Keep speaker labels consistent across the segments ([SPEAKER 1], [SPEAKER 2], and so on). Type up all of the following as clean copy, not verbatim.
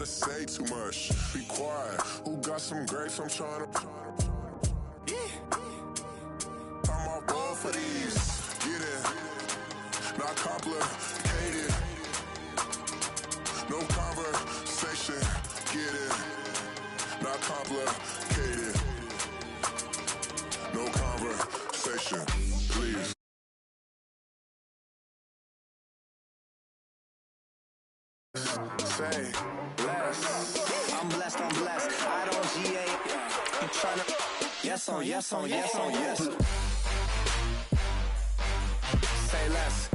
[SPEAKER 1] gotta say too much. Be quiet. Who got some grapes? I'm trying to. I'm off ball for these. Get it. Not complicated. No conversation. Get it. Not complicated. No conversation. Please. Say less.
[SPEAKER 2] I'm blessed, I'm blessed. I don't GA. I'm tryna. Yes on, yes on, yes on, yes. Say less.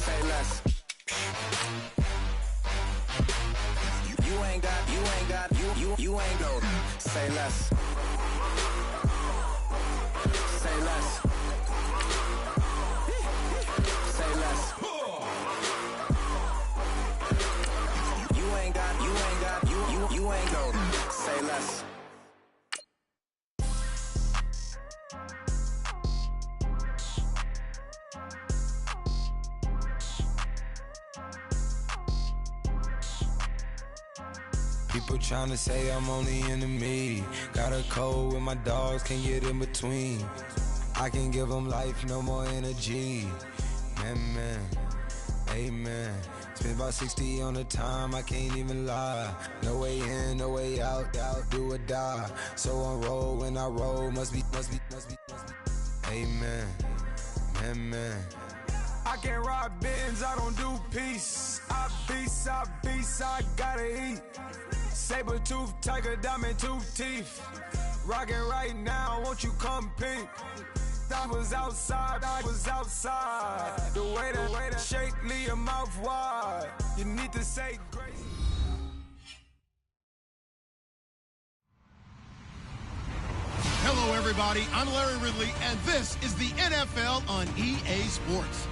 [SPEAKER 2] Say less. You ain't got, you ain't go. Say less. Say less. Say less. You ain't go. Say less.
[SPEAKER 3] People tryna say I'm only in the media. Got a cold with my dogs, can't get in between. I can give them life, no more energy. Man, amen. Spent about 60 on the time, I can't even lie. No way in, no way out, do or die. So on roll, when I roll, must be. Amen, man. I can't ride Benz, I don't do peace. I beast, I gotta eat. Saber tooth, tiger, diamond tooth teeth. Rockin' right now, won't you come peep? I was outside. The way that shake, leave your mouth wide. You need to say grace.
[SPEAKER 4] Hello, everybody. I'm Larry Ridley, and this is the NFL on EA Sports.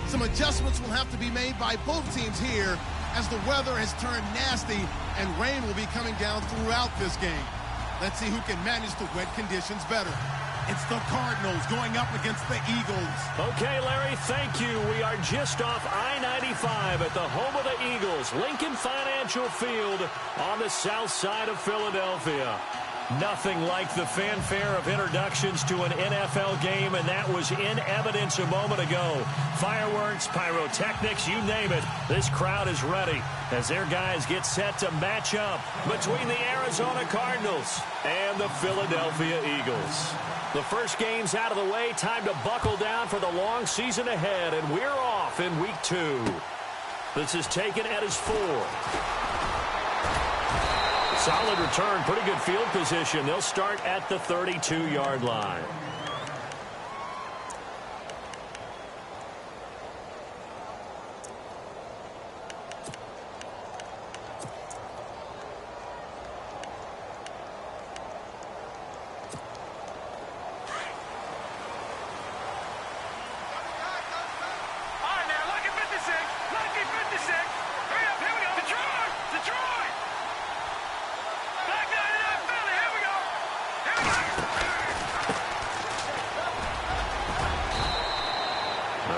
[SPEAKER 4] Some adjustments will have to be made by both teams here as the weather has turned nasty and rain will be coming down throughout this game. Let's see who can manage the wet conditions better. It's the Cardinals going up against the Eagles.
[SPEAKER 5] Okay, Larry, thank you. We are just off I-95 at the home of the Eagles, Lincoln Financial Field on the south side of Philadelphia. Nothing like the fanfare of introductions to an NFL game, and that was in evidence a moment ago. Fireworks, pyrotechnics, you name it. This crowd is ready as their guys get set to match up between the Arizona Cardinals and the Philadelphia Eagles. The first game's out of the way. Time to buckle down for the long season ahead, and we're off in week 2. This is taken at his 4. Solid return, pretty good field position. They'll start at the 32-yard line.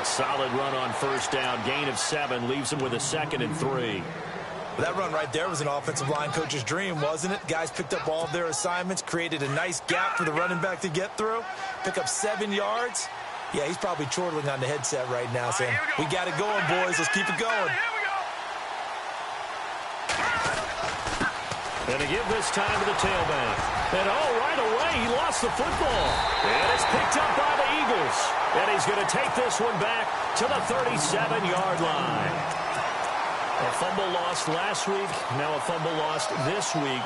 [SPEAKER 5] Solid run on first down. Gain of 7 leaves him with a 2nd and 3.
[SPEAKER 6] Well, that run right there was an offensive line coach's dream, wasn't it? Guys picked up all of their assignments, created a nice gap for the running back to get through, pick up 7 yards. Yeah, he's probably chortling on the headset right now saying, we got it going, boys. Let's keep it going.
[SPEAKER 5] And to give this time to the tailback. And right away, he lost the football. And it's picked up by the Eagles. And he's going to take this one back to the 37-yard line. A fumble lost last week, now a fumble lost this week.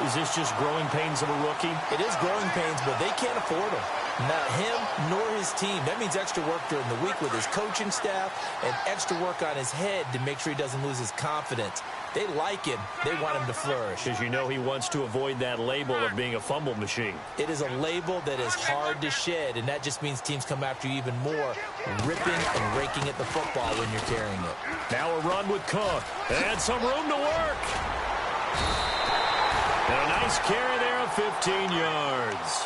[SPEAKER 5] Is this just growing pains of a rookie?
[SPEAKER 6] It is growing pains, but they can't afford him. Not him nor his team. That means extra work during the week with his coaching staff and extra work on his head to make sure he doesn't lose his confidence. They like him. They want him to flourish.
[SPEAKER 5] Because you know he wants to avoid that label of being a fumble machine.
[SPEAKER 6] It is a label that is hard to shed, and that just means teams come after you even more, ripping and raking at the football when you're carrying it.
[SPEAKER 5] Now a run with Cook, and some room to work. And a nice carry there of 15 yards.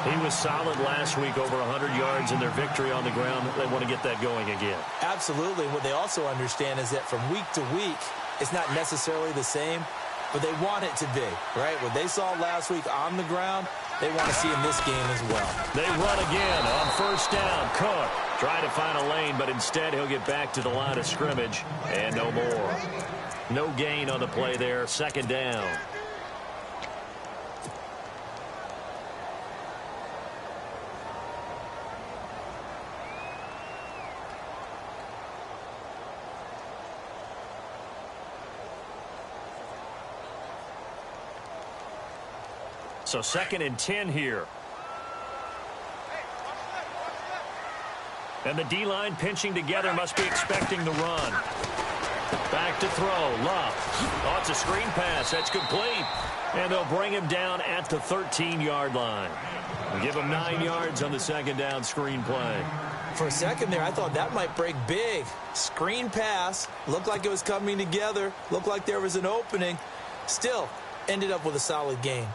[SPEAKER 5] He was solid last week, over 100 yards in their victory on the ground. They want to get that going again.
[SPEAKER 6] Absolutely. What they also understand is that from week to week, it's not necessarily the same, but they want it to be, right? What they saw last week on the ground, they want to see in this game as well. They run again on first down. Cook trying to find a lane, but instead he'll get back to the line of scrimmage and no more. No gain on the play there. Second down. So 2nd and 10 here. And the D-line pinching together, must be expecting the run. Back to throw. Love. Oh, it's a screen pass. That's complete. And they'll bring him down at the 13-yard line. Give him 9 yards on the second down screen play. For a second there, I thought that might break big. Screen pass. Looked like it was coming together. Looked like there was an opening. Still, ended up with a solid game.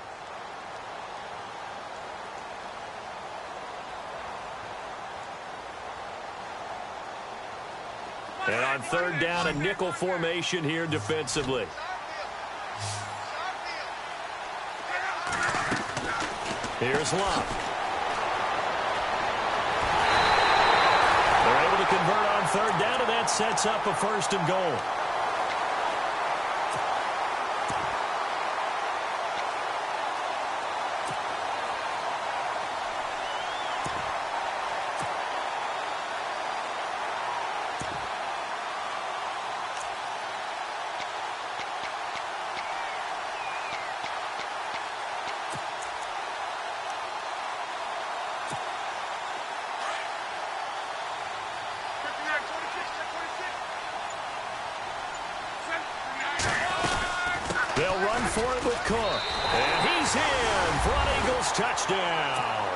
[SPEAKER 6] And on third down, a nickel formation here defensively. Here's Love. They're able to convert on third down, and that sets up a 1st and goal. They'll run for it with Cook. And he's in for an Eagles touchdown.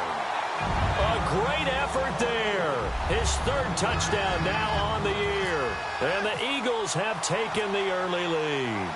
[SPEAKER 6] A great effort there. His 3rd touchdown now on the year. And the Eagles have taken the early lead.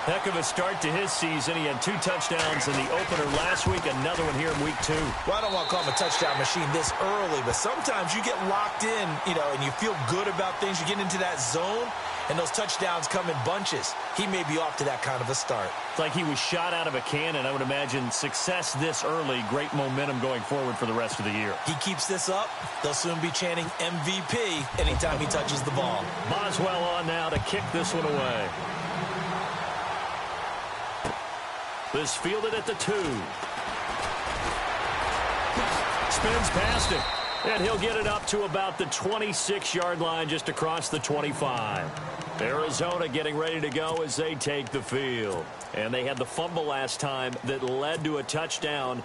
[SPEAKER 6] Heck of a start to his season. He had 2 touchdowns in the opener last week, another one here in week 2. Well, I don't want to call him a touchdown machine this early, but sometimes you get locked in, and you feel good about things. You get into that zone, and those touchdowns come in bunches. He may be off to that kind of a start. It's like he was shot out of a cannon. I would imagine success this early, great momentum going forward for the rest of the year. He keeps this up, they'll soon be chanting MVP anytime he touches the ball. Boswell on now to kick this one away. This fielded at the 2. Spins past it. And he'll get it up to about the 26-yard line, just across the 25. Arizona getting ready to go as they take the field. And they had the fumble last time that led to a touchdown.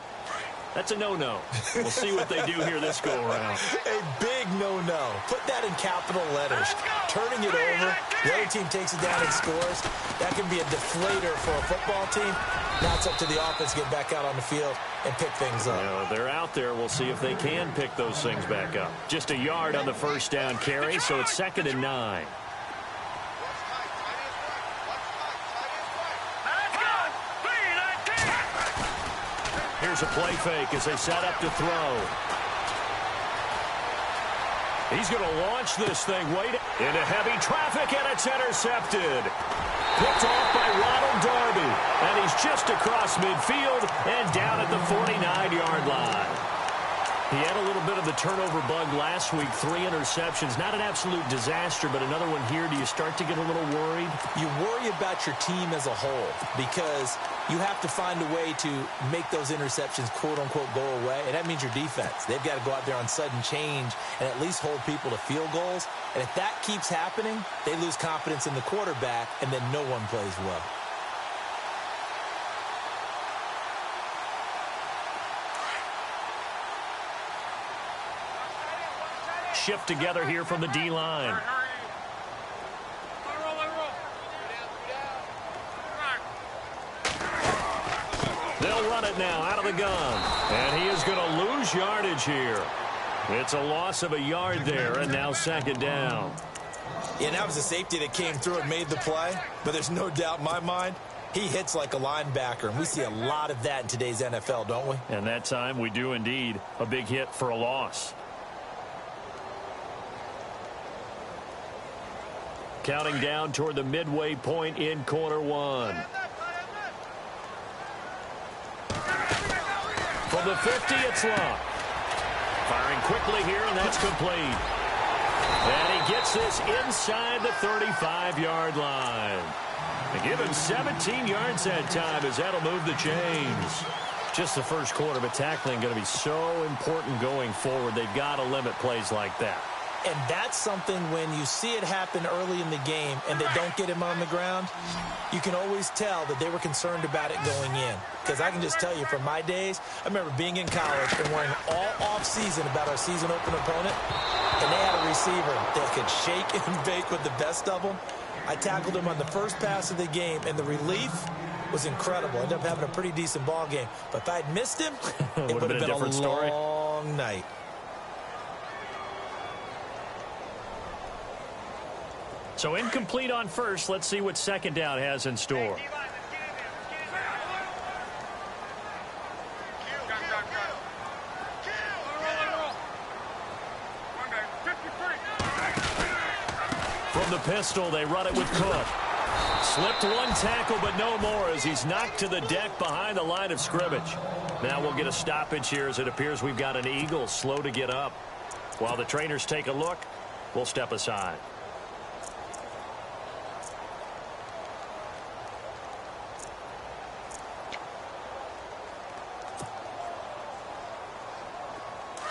[SPEAKER 6] That's a no-no. We'll see what they do here this go-around. A big no-no. Put that in capital letters. Turning it over, the other team takes it down and scores. That can be a deflator for a football team. Now it's up to the offense to get back out on the field and pick things up. They're out there. We'll see if they can pick those things back up. Just a yard on the first down carry, so it's 2nd and 9. Here's a play fake as they set up to throw. He's going to launch this thing. Wait, into heavy traffic, and it's intercepted. Picked off by Ronald Darby. And he's just across midfield and down at the 49-yard line. He had a little bit of the turnover bug last week, 3 interceptions. Not an absolute disaster, but another one here. Do you start to get a little worried? You worry about your team as a whole because you have to find a way to make those interceptions, quote-unquote, go away, and that means your defense. They've got to go out there on sudden change and at least hold people to field goals. And if that keeps happening, they lose confidence in the quarterback, and then no one plays well. Shift together here from the D-line. They'll run it now out of the gun. And he is going to lose yardage here. It's a loss of a yard there, and now 2nd down. Yeah, that was a safety that came through and made the play. But there's no doubt in my mind, He hits like a linebacker, and we see a lot of that in today's NFL, don't we?
[SPEAKER 5] And that time we do indeed. A big hit for a loss. Counting down toward the midway point in quarter one. From the 50, it's Love. Firing quickly here, and that's complete. And he gets this inside the 35-yard line. They give him 17 yards that time as that'll move the chains. Just the first quarter, but tackling going to be so important going forward. They've got to limit plays like that.
[SPEAKER 6] And that's something when you see it happen early in the game and they don't get him on the ground, you can always tell that they were concerned about it going in. Because I can just tell you from my days, I remember being in college and worrying all off-season about our season opener opponent, and they had a receiver that could shake and bake with the best of them. I tackled him on the first pass of the game, and the relief was incredible. I ended up having a pretty decent ball game. But if I'd missed him, it would have been a long night.
[SPEAKER 5] So incomplete on first. Let's see what second down has in store. From the pistol, they run it with Cook. Slipped one tackle, but no more as he's knocked to the deck behind the line of scrimmage. Now we'll get a stoppage here as it appears we've got an Eagle slow to get up. While the trainers take a look, we'll step aside.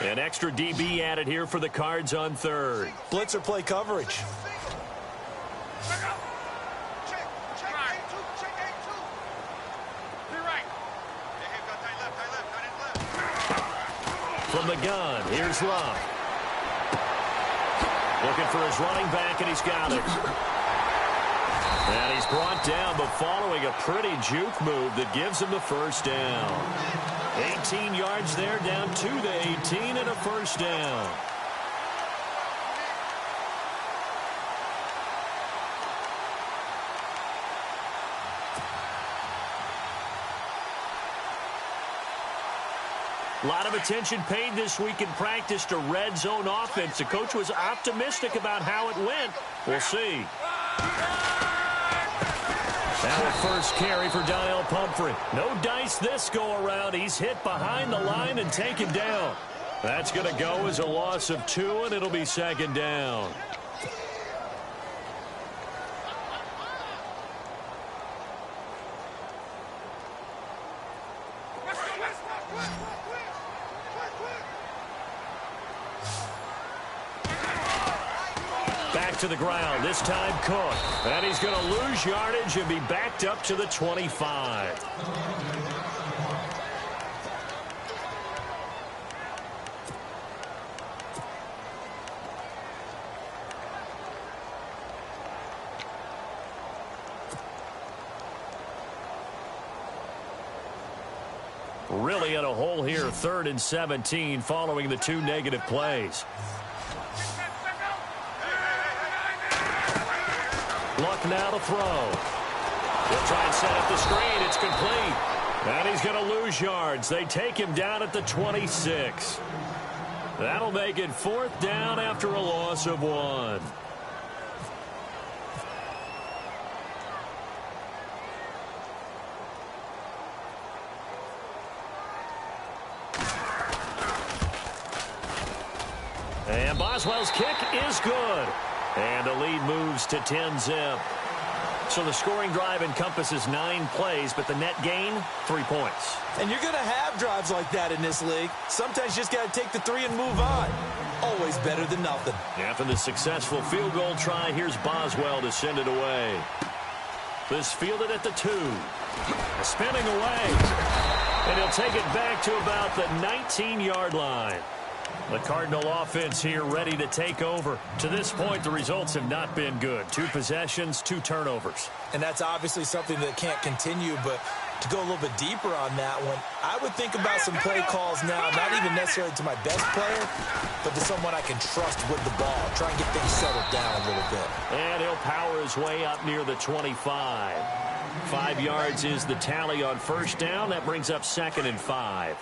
[SPEAKER 5] An extra DB added here for the Cards on third.
[SPEAKER 6] Blitzer play coverage.
[SPEAKER 5] From the gun, here's Love. Looking for his running back, and he's got it. And he's brought down, but following a pretty juke move that gives him the first down. 18 yards there, down to the 18, and a first down. A lot of attention paid this week in practice to red zone offense. The coach was optimistic about how it went. We'll see. Now a first carry for Donnell Pumphrey. No dice this go-around. He's hit behind the line and taken down. That's going to go as a loss of 2, and it'll be second down. To the ground, this time Cook. And he's going to lose yardage and be backed up to the 25. Really in a hole here, 3rd and 17 following the 2 negative plays. Luck now to throw. He'll try and set up the screen. It's complete. And he's going to lose yards. They take him down at the 26. That'll make it 4th down after a loss of 1. And Boswell's kick is good. And the lead moves to 10-zip. So the scoring drive encompasses 9 plays, but the net gain, 3 points.
[SPEAKER 6] And you're going to have drives like that in this league. Sometimes you just got to take the 3 and move on. Always better than nothing.
[SPEAKER 5] After the successful field goal try, here's Boswell to send it away. This fielded at the 2. Spinning away. And he'll take it back to about the 19-yard line. The Cardinal offense here ready to take over. To this point, the results have not been good. 2 possessions, 2 turnovers.
[SPEAKER 6] And that's obviously something that can't continue, but to go a little bit deeper on that one, I would think about some play calls now, not even necessarily to my best player, but to someone I can trust with the ball. Try and get things settled down a little bit.
[SPEAKER 5] And he'll power his way up near the 25. 5 yards is the tally on first down. That brings up 2nd and 5.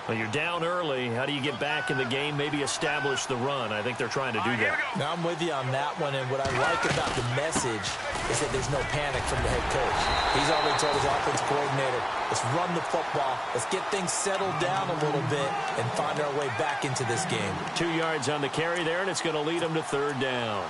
[SPEAKER 5] Well, you're down early. How do you get back in the game, maybe establish the run? I think they're trying to do that.
[SPEAKER 6] Now, I'm with you on that one, and what I like about the message is that there's no panic from the head coach. He's already told his offensive coordinator, let's run the football, let's get things settled down a little bit and find our way back into this game.
[SPEAKER 5] 2 yards on the carry there, and it's going to lead them to 3rd down.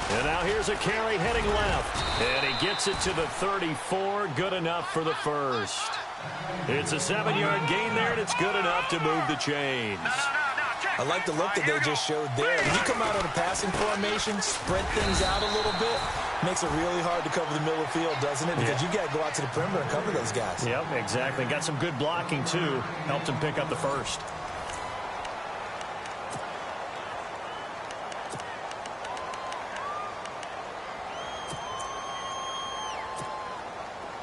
[SPEAKER 5] And now here's a carry heading left. And he gets it to the 34. Good enough for the first. It's a 7-yard gain there, and it's good enough to move the chains.
[SPEAKER 6] I like the look that they just showed there. When you come out on a passing formation, spread things out a little bit, makes it really hard to cover the middle of the field, doesn't it? Because you got to go out to the perimeter and cover those guys.
[SPEAKER 5] Yep, exactly. Got some good blocking, too. Helped him pick up the first.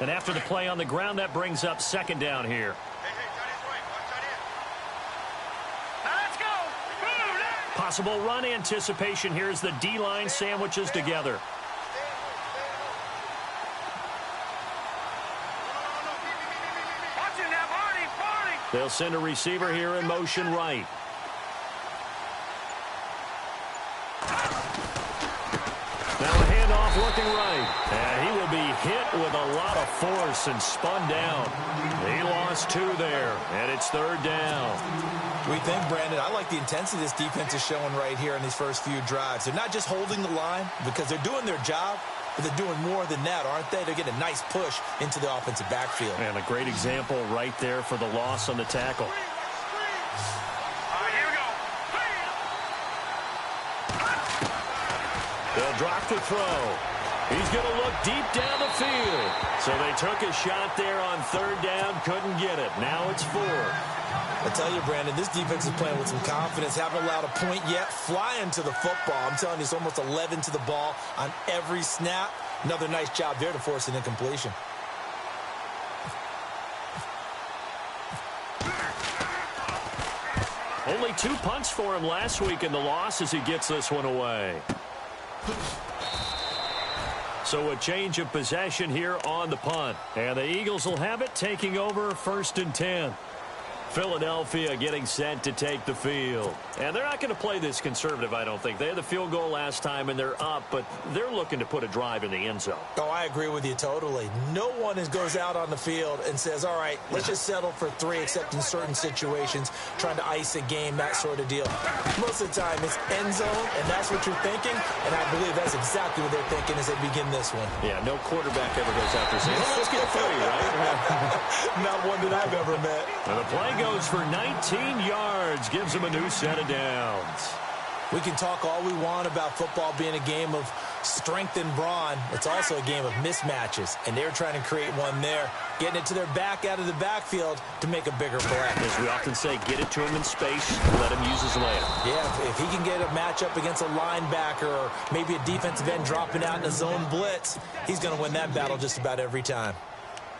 [SPEAKER 5] And after the play on the ground, that brings up 2nd down here. Possible run anticipation. Here's the D-line sandwiches together. They'll send a receiver here in motion right. Now a handoff looking right. And he will be hit with a lot of force and spun down. He lost 2 there, and it's 3rd down.
[SPEAKER 6] We think, Brandon, I like the intensity this defense is showing right here in these first few drives. They're not just holding the line because they're doing their job, but they're doing more than that, aren't they? They're getting a nice push into the offensive backfield.
[SPEAKER 5] And a great example right there for the loss on the tackle. They'll drop the throw. He's going to look deep down the field. So they took a shot there on 3rd down, couldn't get it. Now it's 4th.
[SPEAKER 6] I tell you, Brandon, this defense is playing with some confidence. Haven't allowed a point yet. Flying to the football. I'm telling you, it's almost 11 to the ball on every snap. Another nice job there to force an incompletion.
[SPEAKER 5] Only 2 punts for him last week in the loss as he gets this one away. So a change of possession here on the punt. And the Eagles will have it, taking over 1st and 10. Philadelphia getting set to take the field. And they're not going to play this conservative, I don't think. They had the field goal last time, and they're up, but they're looking to put a drive in the end zone.
[SPEAKER 6] Oh, I agree with you totally. No one goes out on the field and says, all right, let's just settle for 3, except in certain situations, trying to ice a game, that sort of deal. Most of the time, it's end zone, and that's what you're thinking, and I believe that's exactly what they're thinking as they begin this one.
[SPEAKER 5] Yeah, no quarterback ever goes out there saying, let's get 3, right?
[SPEAKER 6] Not one that I've ever met.
[SPEAKER 5] And the play goes for 19 yards, gives him a new set of downs.
[SPEAKER 6] We can talk all we want about football being a game of strength and brawn. It's also a game of mismatches, and they're trying to create one there, getting it to their back out of the backfield to make a bigger play.
[SPEAKER 5] As we often say, get it to him in space, let him use his leg.
[SPEAKER 6] Yeah, if he can get a matchup against a linebacker or maybe a defensive end dropping out in a zone blitz, he's going to win that battle just about every time.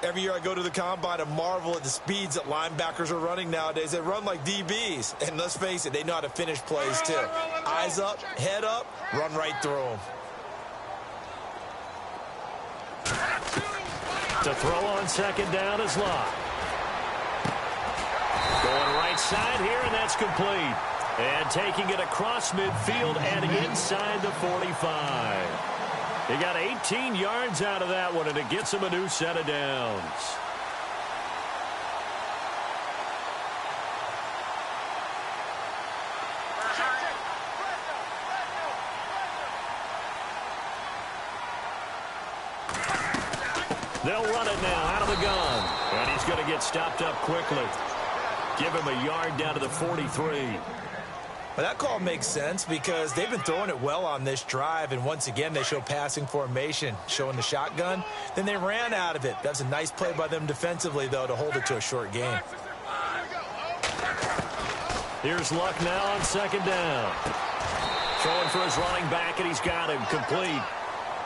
[SPEAKER 6] Every year I go to the combine and marvel at the speeds that linebackers are running nowadays. They run like DBs. And let's face it, they know how to finish plays too. Eyes up, head up, run right through them.
[SPEAKER 5] To throw on 2nd down is Locke. Going right side here, and that's complete. And taking it across midfield and inside the 45. He got 18 yards out of that one, and it gets him a new set of downs. They'll run it now out of the gun, and he's going to get stopped up quickly. Give him a yard down to the 43.
[SPEAKER 6] Well, that call makes sense because they've been throwing it well on this drive, and once again they show passing formation, showing the shotgun. Then they ran out of it. That's a nice play by them defensively, though, to hold it to a short game.
[SPEAKER 5] Here's Luck now on second down. Throwing for his running back, and he's got him complete.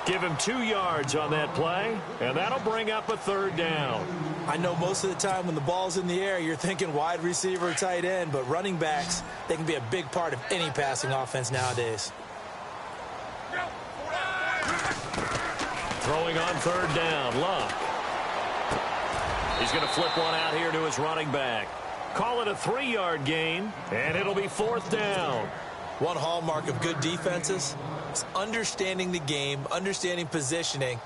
[SPEAKER 5] Give him 2 yards on that play, and that'll bring up a third down.
[SPEAKER 6] I know most of the time when the ball's in the air, you're thinking wide receiver, tight end, but running backs, they can be a big part of any passing offense nowadays.
[SPEAKER 5] Throwing on third down, Luck. He's going to flip one out here to his running back. Call it a 3-yard gain, and it'll be fourth down.
[SPEAKER 6] One hallmark of good defenses is understanding the game, understanding positioning,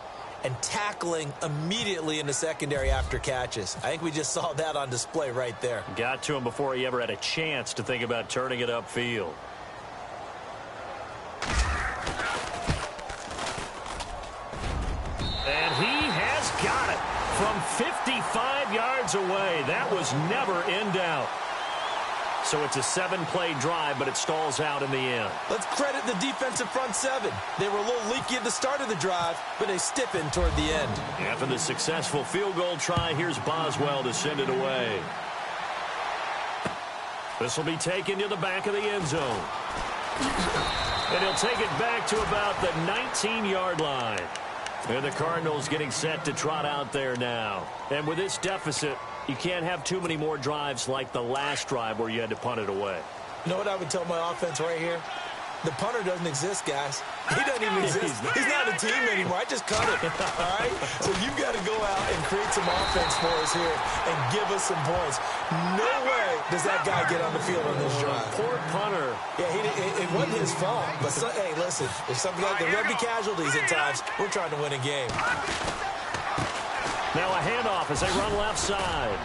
[SPEAKER 6] and tackling immediately in the secondary after catches. I think we just saw that on display right there.
[SPEAKER 5] Got to him before he ever had a chance to think about turning it upfield. And he has got it from 55 yards away. That was never in doubt. So it's a 7-play drive, but it stalls out in the end.
[SPEAKER 6] Let's credit the defensive front seven. They were a little leaky at the start of the drive, but they stiffened toward the end.
[SPEAKER 5] After the successful field goal try, here's Boswell to send it away. This will be taken to the back of the end zone. And he'll take it back to about the 19-yard line. And the Cardinals getting set to trot out there now. And with this deficit, you can't have too many more drives like the last drive where you had to punt it away.
[SPEAKER 6] You know what I would tell my offense right here? The punter doesn't exist, guys. He doesn't even exist. He's not a team anymore. I just cut it, all right? So you've got to go out and create some offense for us here and give us some points. No way does that guy get on the field on this drive.
[SPEAKER 5] Poor punter.
[SPEAKER 6] Yeah, it wasn't his fault. But, hey, listen, if something like there will be casualties at times, we're trying to win a game.
[SPEAKER 5] Now a handoff as they run left side.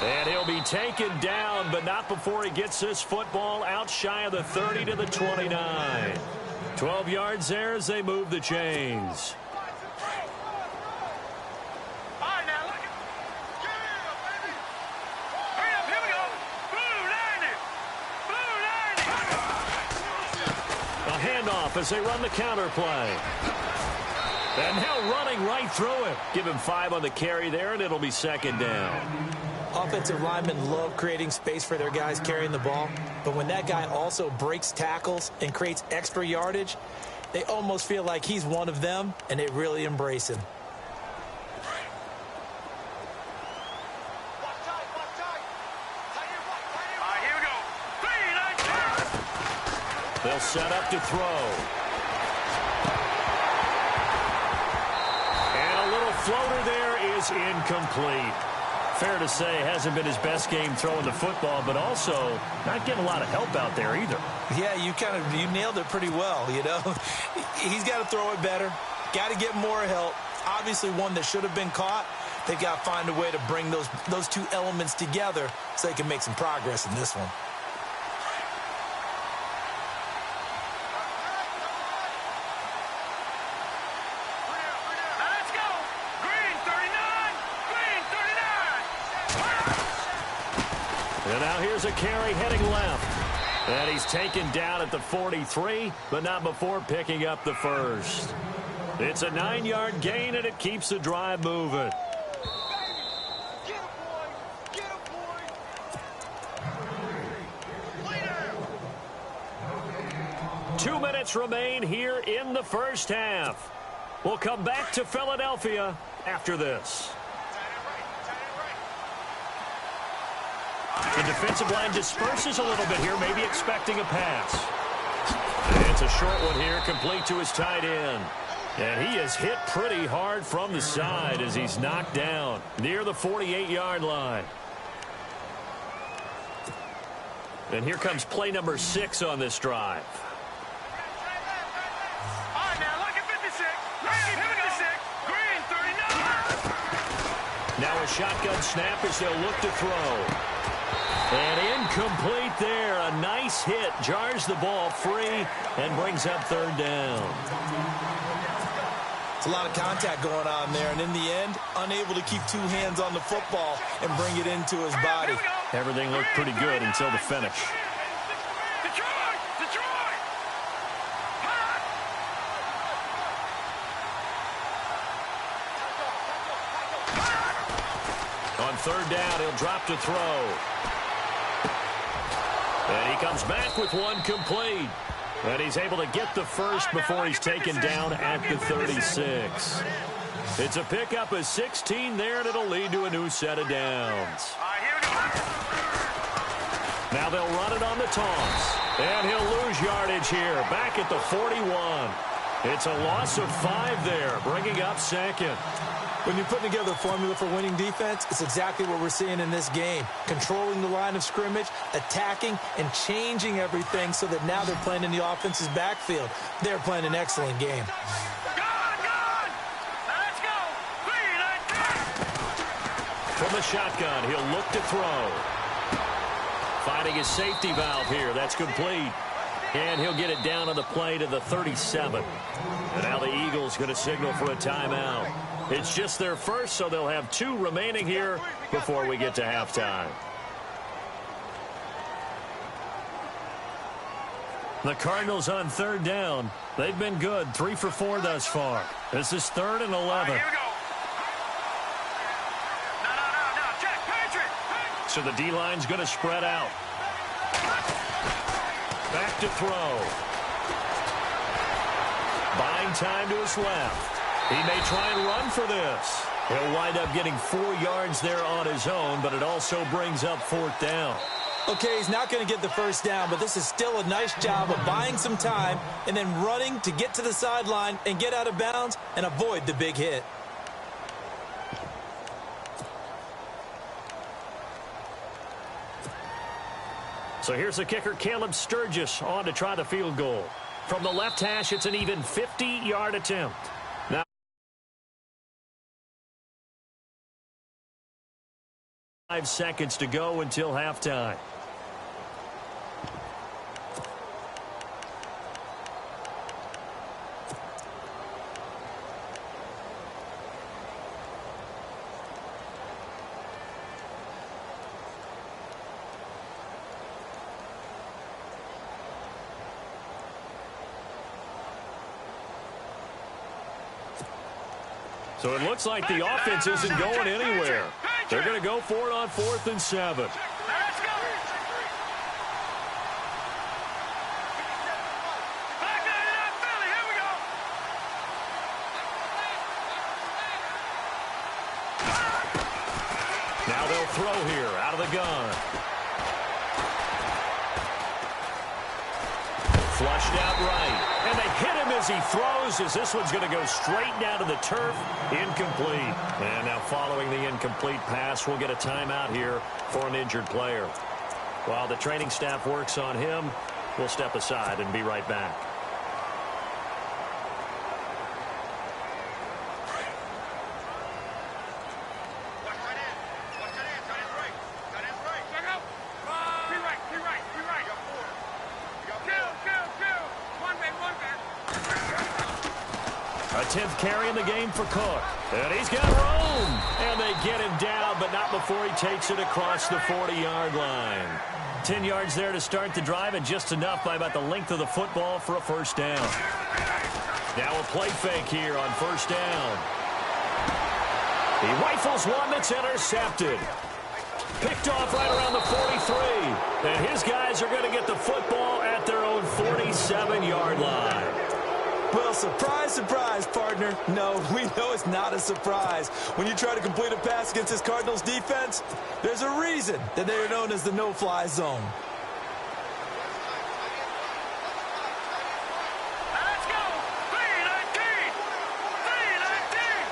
[SPEAKER 5] And he'll be taken down, but not before he gets this football out shy of the 30 to the 29. 12 yards there as they move the chains. A handoff as they run the counter play. And now running right through it. Give him 5 on the carry there, and it'll be second down.
[SPEAKER 6] Offensive linemen love creating space for their guys carrying the ball, but when that guy also breaks tackles and creates extra yardage, they almost feel like he's one of them, and they really embrace him.
[SPEAKER 5] They'll set up to throw. And a little floater there is incomplete. Fair to say, hasn't been his best game throwing the football, but also not getting a lot of help out there either.
[SPEAKER 6] Yeah, you nailed it pretty well, you know. He's got to throw it better, got to get more help. Obviously one that should have been caught. They've got to find a way to bring those two elements together so they can make some progress in this one.
[SPEAKER 5] And now here's a carry heading left. And he's taken down at the 43, but not before picking up the first. It's a 9-yard gain, and it keeps the drive moving. Two minutes remain here in the first half. We'll come back to Philadelphia after this. The defensive line disperses a little bit here, maybe expecting a pass. And it's a short one here, complete to his tight end. And he is hit pretty hard from the side as he's knocked down near the 48-yard line. And here comes play number 6 on this drive. Now a shotgun snap as they'll look to throw. And incomplete there. A nice hit. Jars the ball free and brings up third down.
[SPEAKER 6] It's a lot of contact going on there. And in the end, unable to keep 2 hands on the football and bring it into his body.
[SPEAKER 5] Everything looked pretty good until the finish. On third down, he'll drop to throw. And he comes back with one complete. And he's able to get the first before he's taken down at the 36. It's a pickup of 16 there, and it'll lead to a new set of downs. Now they'll run it on the toss. And he'll lose yardage here, back at the 41. It's a loss of 5 there, bringing up second.
[SPEAKER 6] When you're putting together a formula for winning defense, it's exactly what we're seeing in this game. Controlling the line of scrimmage, attacking, and changing everything so that now they're playing in the offense's backfield. They're playing an excellent game.
[SPEAKER 5] From the shotgun, he'll look to throw. Finding his safety valve here. That's complete. And he'll get it down on the play to the 37. And now the Eagles going to signal for a timeout. It's just their first, so they'll have 2 remaining here before we get to halftime. The Cardinals on third down. They've been good, 3 for 4 thus far. This is 3rd and 11. So the D-line's going to spread out. Back to throw. Buying time to his left. He may try and run for this. He'll wind up getting 4 yards there on his own, but it also brings up 4th down.
[SPEAKER 6] Okay, he's not going to get the first down, but this is still a nice job of buying some time and then running to get to the sideline and get out of bounds and avoid the big hit.
[SPEAKER 5] So here's the kicker, Caleb Sturgis, on to try the field goal. From the left hash, it's an even 50-yard attempt. Now, 5 seconds to go until halftime. So it looks like the offense isn't going anywhere. They're going to go for it on 4th and 7. Now they'll throw here out of the gun. Flushed out right. And they hit him as he throws, as this one's going to go straight down to the turf. Incomplete. And now following the incomplete pass, we'll get a timeout here for an injured player. While the training staff works on him, we'll step aside and be right back. A 10th carry in the game for Cook. And he's got room. And they get him down, but not before he takes it across the 40-yard line. 10 yards there to start the drive, and just enough by about the length of the football for a first down. Now a play fake here on first down. He rifles one that's intercepted. Picked off right around the 43. And his guys are going to get the football at their own 47-yard line.
[SPEAKER 6] Well, surprise, surprise, partner. No, we know it's not a surprise. When you try to complete a pass against this Cardinals defense, there's a reason that they are known as the no-fly zone.
[SPEAKER 3] Let's go! 319! 319!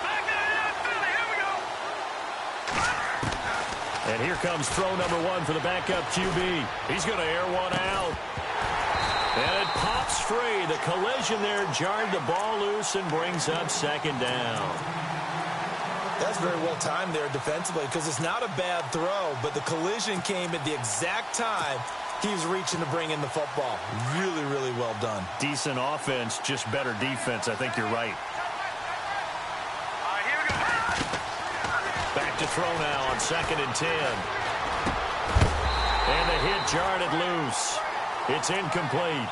[SPEAKER 3] Back in Philly, here we go!
[SPEAKER 5] And here comes throw number 1 for the backup QB. He's going to air one out. And it pops free. The collision there jarred the ball loose and brings up second down.
[SPEAKER 6] That's very well timed there defensively, because it's not a bad throw, but the collision came at the exact time he was reaching to bring in the football. Really, really well done.
[SPEAKER 5] Decent offense, just better defense. I think you're right.
[SPEAKER 3] Here we go.
[SPEAKER 5] Back to throw now on 2nd and 10. And the hit jarred it loose. It's incomplete.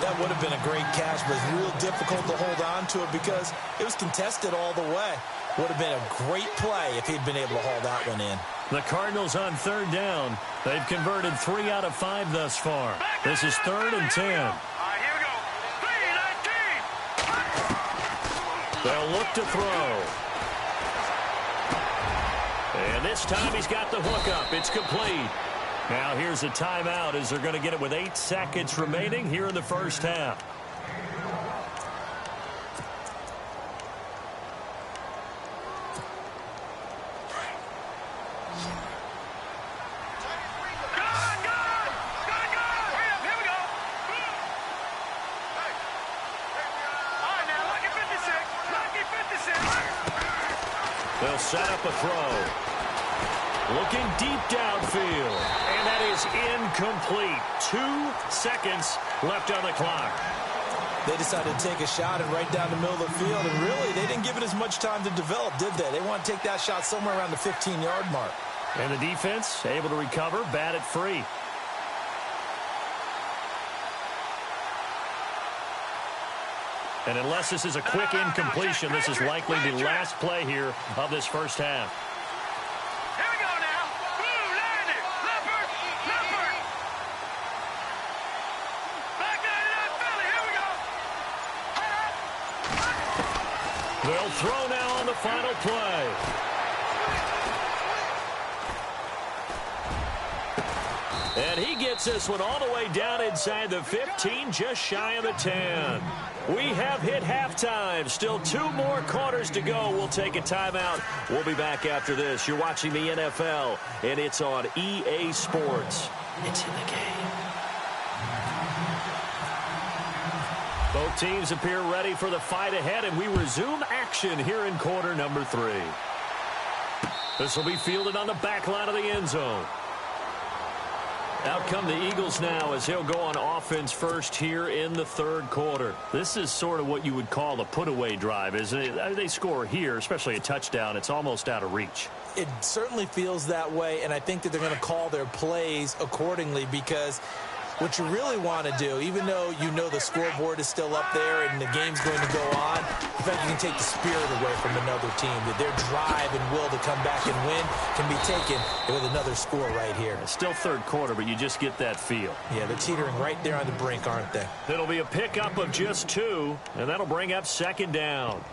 [SPEAKER 6] That would have been a great catch, but it's real difficult to hold on to it because it was contested all the way. Would have been a great play if he'd been able to haul that one in. The
[SPEAKER 5] Cardinals on third down. They've converted 3 out of 5 thus far. This is 3rd and 10.
[SPEAKER 7] All right, here we go. 3-19.
[SPEAKER 5] They'll look to throw. And this time he's got the hook up. It's complete. Now here's a timeout as they're going to get it with 8 seconds remaining here in the first half. They'll set up a throw. Looking deep downfield. And that is incomplete. 2 seconds left on the clock.
[SPEAKER 6] They decided to take a shot and right down the middle of the field. And really, they didn't give it as much time to develop, did they? They want to take that shot somewhere around the 15-yard mark.
[SPEAKER 5] And the defense able to recover, bat it free. And unless this is a quick incompletion, this is likely the last play here of this first half.
[SPEAKER 7] Here we go now. Boom, land it. Leopard. Back 99 Philly. Here we go.
[SPEAKER 5] They'll throw now on the final play. And he gets this one all the way down inside the 15, just shy of the 10. We have hit halftime. Still 2 more quarters to go. We'll take a timeout. We'll be back after this. You're watching the NFL, and it's on EA Sports. It's in the game. Both teams appear ready for the fight ahead, and we resume action here in quarter number 3. This will be fielded on the back line of the end zone. Out come the Eagles now as he'll go on offense first here in the 3rd quarter. This is sort of what you would call a put-away drive, isn't it? They score here, especially a touchdown. It's almost out of reach.
[SPEAKER 6] It certainly feels that way, and I think that they're going to call their plays accordingly because what you really want to do, even though you know the scoreboard is still up there and the game's going to go on, in fact, you can take the spirit away from another team. That their drive and will to come back and win can be taken with another score right here.
[SPEAKER 5] It's still 3rd quarter, but you just get that feel.
[SPEAKER 6] Yeah, they're teetering right there on the brink, aren't they?
[SPEAKER 5] It'll be a pickup of just 2, and that'll bring up 2nd down.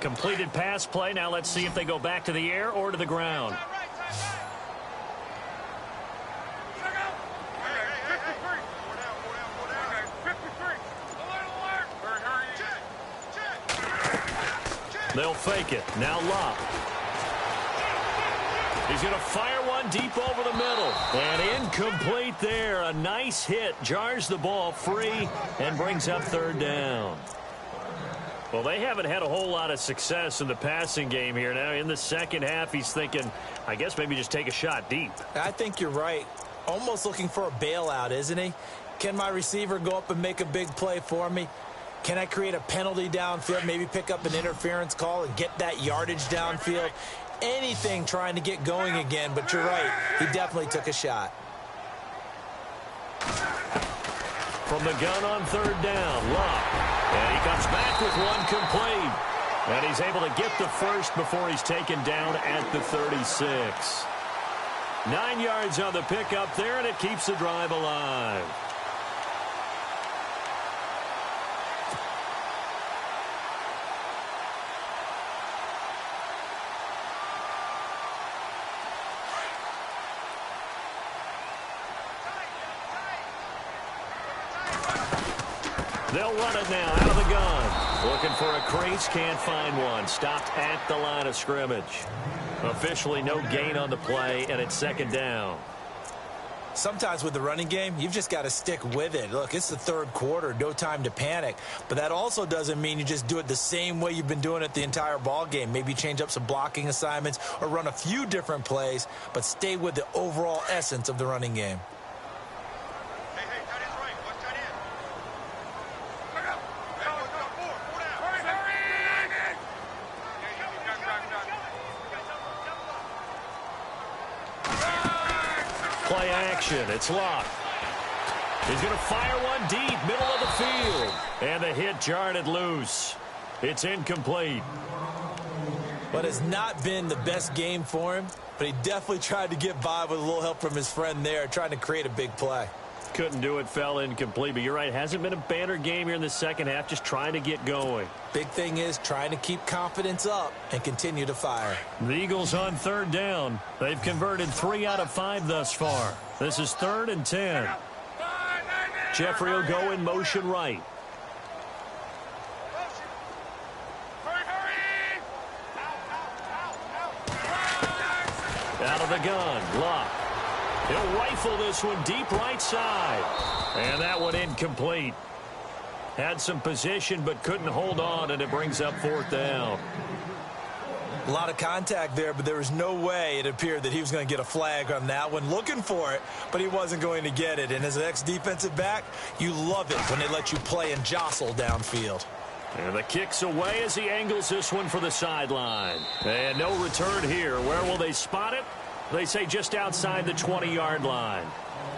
[SPEAKER 5] Completed pass play. Now let's see if they go back to the air or to the ground. They'll fake it. Now Locke. He's going to fire one deep over the middle. And incomplete there. A nice hit. Jars the ball free and brings up 3rd down. Well, they haven't had a whole lot of success in the passing game here. Now, in the second half, he's thinking, I guess maybe just take a shot deep.
[SPEAKER 6] I think you're right. Almost looking for a bailout, isn't he? Can my receiver go up and make a big play for me? Can I create a penalty downfield, maybe pick up an interference call and get that yardage downfield? Anything trying to get going again, but you're right. He definitely took a shot.
[SPEAKER 5] From the gun on 3rd down, Locke. And he comes back with one complete. And he's able to get the first before he's taken down at the 36. 9 yards on the pickup there, and it keeps the drive alive. They'll run it now out of the gun. Looking for a crease, can't find one. Stopped at the line of scrimmage. Officially no gain on the play, and it's 2nd down.
[SPEAKER 6] Sometimes with the running game, you've just got to stick with it. Look, it's the third quarter, no time to panic. But that also doesn't mean you just do it the same way you've been doing it the entire ball game. Maybe change up some blocking assignments or run a few different plays, but stay with the overall essence of the running game.
[SPEAKER 5] Play action. It's Locke. He's going to fire one deep, middle of the field. And the hit jarred it loose. It's incomplete.
[SPEAKER 6] But it's not been the best game for him, but he definitely tried to get by with a little help from his friend there, trying to create a big play.
[SPEAKER 5] Couldn't do it, fell incomplete. But you're right, hasn't been a banner game here in the second half, just trying to get going.
[SPEAKER 6] Big thing is trying to keep confidence up and continue to fire.
[SPEAKER 5] The Eagles on third down. They've converted 3 out of 5 thus far. This is 3rd and 10. Jeffrey will go in motion right. Out of the gun, Locke. He'll rifle this one deep right side. And that one incomplete. Had some position but couldn't hold on, and it brings up 4th down.
[SPEAKER 6] A lot of contact there, but there was no way it appeared that he was going to get a flag on that one. Looking for it, but he wasn't going to get it. And as an ex-defensive back, you love it when they let you play and jostle downfield.
[SPEAKER 5] And the kick's away as he angles this one for the sideline. And no return here. Where will they spot it? They say just outside the 20-yard line.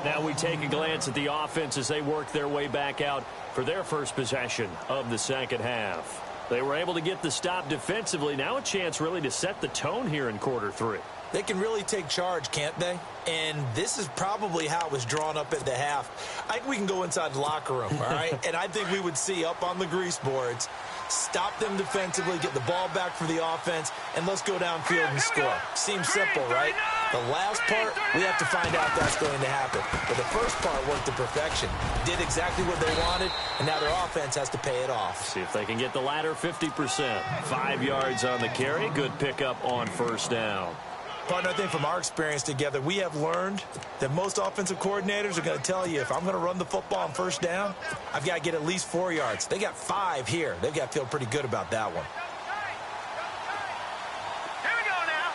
[SPEAKER 5] Now we take a glance at the offense as they work their way back out for their first possession of the second half. They were able to get the stop defensively. Now a chance really to set the tone here in quarter 3.
[SPEAKER 6] They can really take charge, can't they? And this is probably how it was drawn up at the half. I think we can go inside the locker room, all right? And I think we would see up on the grease boards, stop them defensively, get the ball back for the offense, and let's go downfield and score. Seems simple, right? The last part, we have to find out that's going to happen. But the first part worked to perfection. Did exactly what they wanted, and now their offense has to pay it off.
[SPEAKER 5] See if they can get the latter 50%. 5 yards on the carry. Good pickup on first down.
[SPEAKER 6] Partner, I think from our experience together, we have learned that most offensive coordinators are going to tell you, if I'm going to run the football on first down, I've got to get at least 4 yards. They got 5 here. They've got to feel pretty good about that one.
[SPEAKER 7] Here we go now.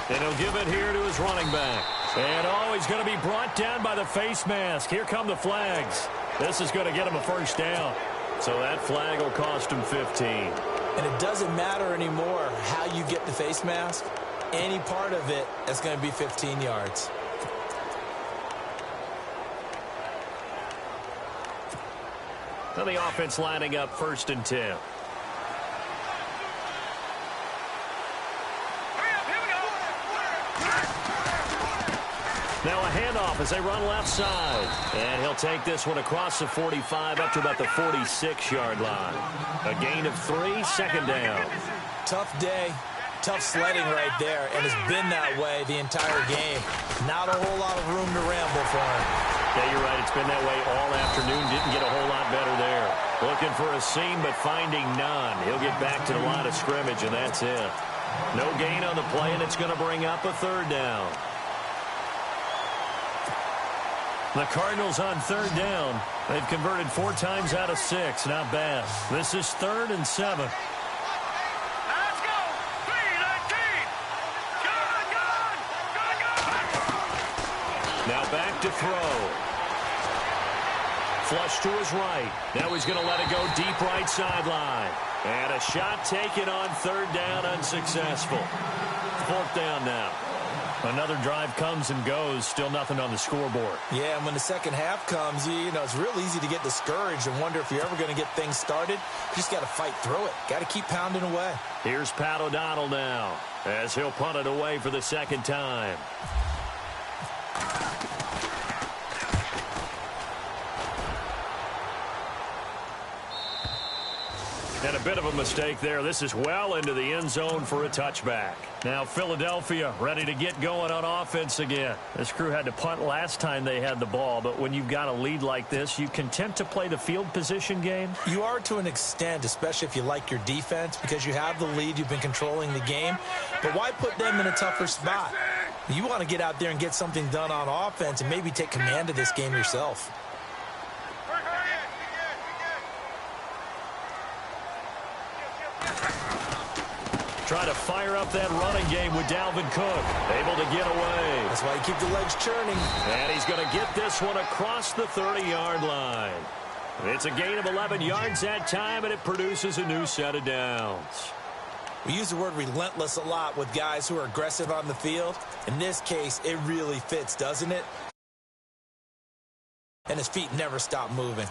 [SPEAKER 7] 3-19.
[SPEAKER 5] And he'll give it here to his running back. And he's going to be brought down by the face mask. Here come the flags. This is going to get him a first down. So that flag will cost him 15.
[SPEAKER 6] And it doesn't matter anymore how you get the face mask. Any part of it is going to be 15 yards.
[SPEAKER 5] Now the offense lining up 1st and 10. Now a handoff as they run left side. And he'll take this one across the 45 up to about the 46-yard line. A gain of 3, 2nd down.
[SPEAKER 6] Tough day, tough sledding right there, and it's been that way the entire game. Not a whole lot of room to ramble for him.
[SPEAKER 5] Yeah, you're right. It's been that way all afternoon. Didn't get a whole lot better there. Looking for a seam, but finding none. He'll get back to the line of scrimmage, and that's it. No gain on the play, and it's going to bring up a 3rd down. The Cardinals on 3rd down. They've converted 4 times out of 6. Not bad. This is 3rd and 7.
[SPEAKER 7] Let's go. 3-19. Go.
[SPEAKER 5] Now back to throw. Flush to his right. Now he's going to let it go deep right sideline. And a shot taken on 3rd down, unsuccessful. 4th down now. Another drive comes and goes. Still nothing on the scoreboard.
[SPEAKER 6] Yeah, and when the second half comes, you know, it's real easy to get discouraged and wonder if you're ever going to get things started. You just got to fight through it. Got to keep pounding away.
[SPEAKER 5] Here's Pat O'Donnell now as he'll punt it away for the 2nd time. And a bit of a mistake there. This is well into the end zone for a touchback. Now Philadelphia ready to get going on offense again. This crew had to punt last time they had the ball, but when you've got a lead like this, you content to play the field position game?
[SPEAKER 6] You are to an extent, especially if you like your defense, because you have the lead, you've been controlling the game. But why put them in a tougher spot? You want to get out there and get something done on offense and maybe take command of this game yourself.
[SPEAKER 5] Try to fire up that running game with Dalvin Cook. Able to get away.
[SPEAKER 6] That's why you keep the legs churning.
[SPEAKER 5] And he's going to get this one across the 30-yard line. It's a gain of 11 yards that time, and it produces a new set of downs.
[SPEAKER 6] We use the word relentless a lot with guys who are aggressive on the field. In this case, it really fits, doesn't it? And his feet never stop moving.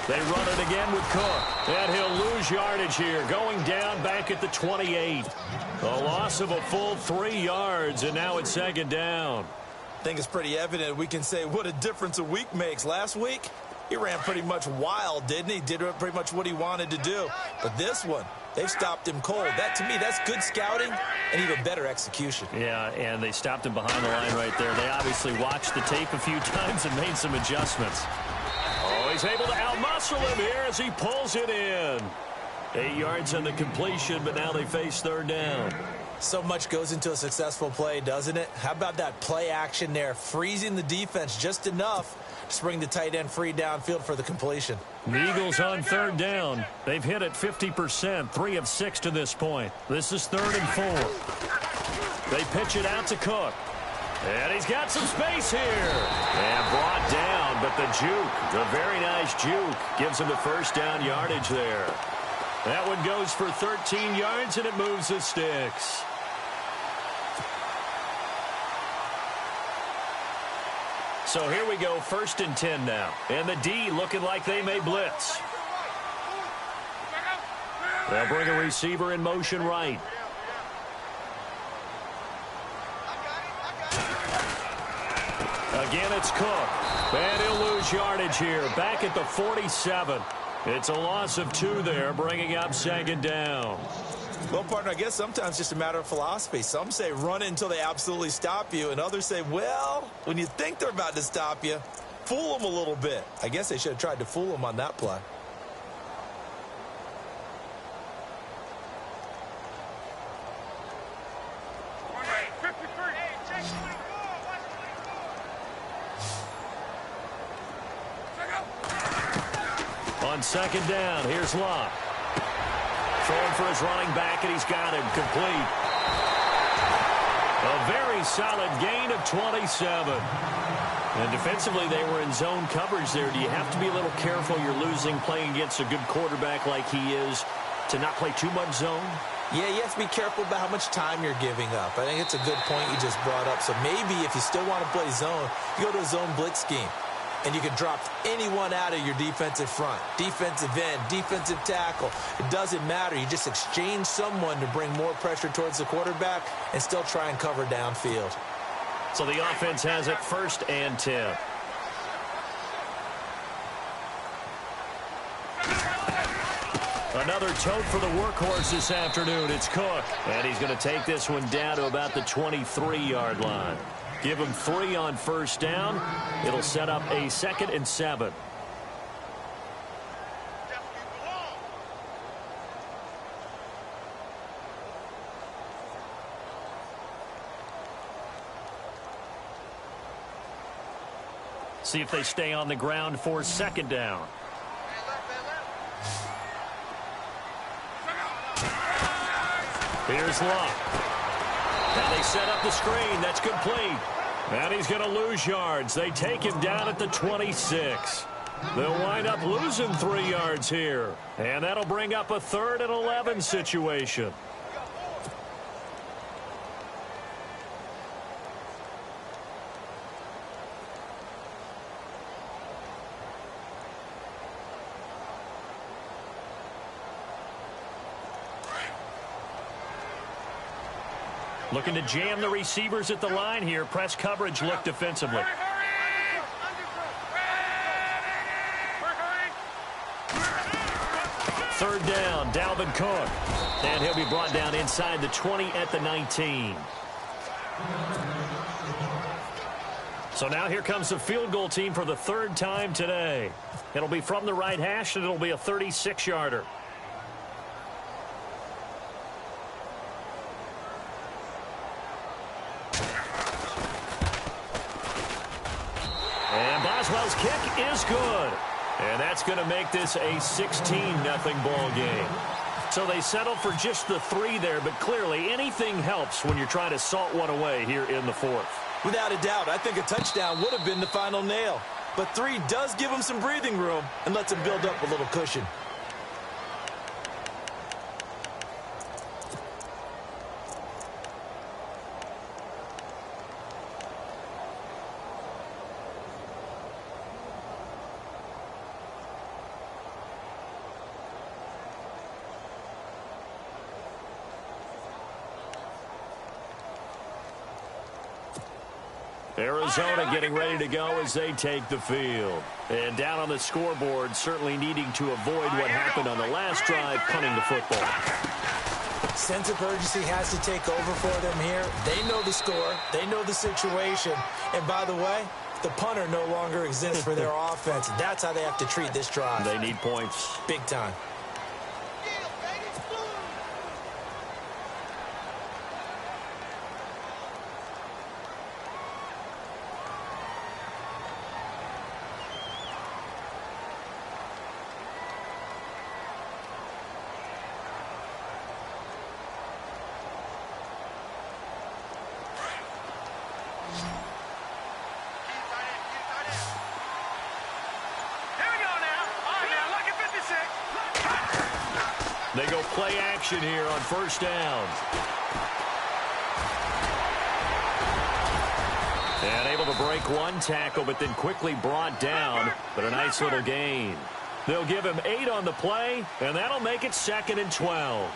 [SPEAKER 5] They run it again with Cook. And he'll lose yardage here, going down back at the 28. A loss of a full 3 yards, and now it's second down.
[SPEAKER 6] I think it's pretty evident we can say what a difference a week makes. Last week, he ran pretty much wild, didn't he? Did pretty much what he wanted to do. But this one, they've stopped him cold. That, to me, that's good scouting and even better execution.
[SPEAKER 5] Yeah, and they stopped him behind the line right there. They obviously watched the tape a few times and made some adjustments. Oh, he's able to outmuscle him here as he pulls it in. 8 yards on the completion, but now they face third down.
[SPEAKER 6] So much goes into a successful play, doesn't it? How about that play action there, freezing the defense just enough to bring the tight end free downfield for the completion.
[SPEAKER 5] The Eagles on third down. They've hit it 50%, 3 of 6 to this point. This is 3rd and 4. They pitch it out to Cook. And he's got some space here. And brought down, but the juke, the very nice juke, gives him the first down yardage there. That one goes for 13 yards, and it moves the sticks. So here we go, 1st and 10 now. And the D looking like they may blitz. They'll bring a receiver in motion right. Again, it's Cook. And he'll lose yardage here. Back at the 47. It's a loss of 2 there, bringing up second down.
[SPEAKER 6] Well, partner, I guess sometimes it's just a matter of philosophy. Some say run it until they absolutely stop you, and others say, well, when you think they're about to stop you, fool them a little bit. I guess they should have tried to fool them on that play.
[SPEAKER 5] On second down, here's Locke. Throwing for his running back, and he's got him complete. A very solid gain of 27. And defensively, they were in zone coverage there. Do you have to be a little careful? You're losing playing against a good quarterback like he is to not play too much zone?
[SPEAKER 6] Yeah, you have to be careful about how much time you're giving up. I think it's a good point you just brought up. So maybe if you still want to play zone, you go to a zone blitz scheme. And you can drop anyone out of your defensive front, defensive end, defensive tackle. It doesn't matter. You just exchange someone to bring more pressure towards the quarterback and still try and cover downfield.
[SPEAKER 5] So the offense has it 1st and 10. Another tote for the workhorse this afternoon. It's Cook. And he's going to take this one down to about the 23-yard line. Give him 3 on 1st down. It'll set up a 2nd and 7. See if they stay on the ground for 2nd down. Here's Locke. Now they set up the screen. That's complete. And he's going to lose yards. They take him down at the 26. They'll wind up losing 3 yards here. And that'll bring up a 3rd and 11 situation. Looking to jam the receivers at the line here. Press coverage look defensively. 3rd third down, Dalvin Cook. And he'll be brought down inside the 20 at the 19. So now here comes the field goal team for the third time today. It'll be from the right hash, and it'll be a 36-yarder. And Boswell's kick is good. And that's going to make this a 16-0 ball game. So they settled for just the 3 there, but clearly anything helps when you're trying to salt one away here in the fourth.
[SPEAKER 6] Without a doubt, I think a touchdown would have been the final nail. But 3 does give them some breathing room and lets them build up a little cushion.
[SPEAKER 5] Arizona getting ready to go as they take the field. And down on the scoreboard, certainly needing to avoid what happened on the last drive, punting the football.
[SPEAKER 6] Sense of urgency has to take over for them here. They know the score. They know the situation. And by the way, the punter no longer exists for their offense. That's how they have to treat this drive.
[SPEAKER 5] They need points.
[SPEAKER 6] Big time.
[SPEAKER 5] They go play action here on first down. And able to break one tackle, but then quickly brought down. But a nice little gain. They'll give him 8 on the play, and that'll make it 2nd and 12.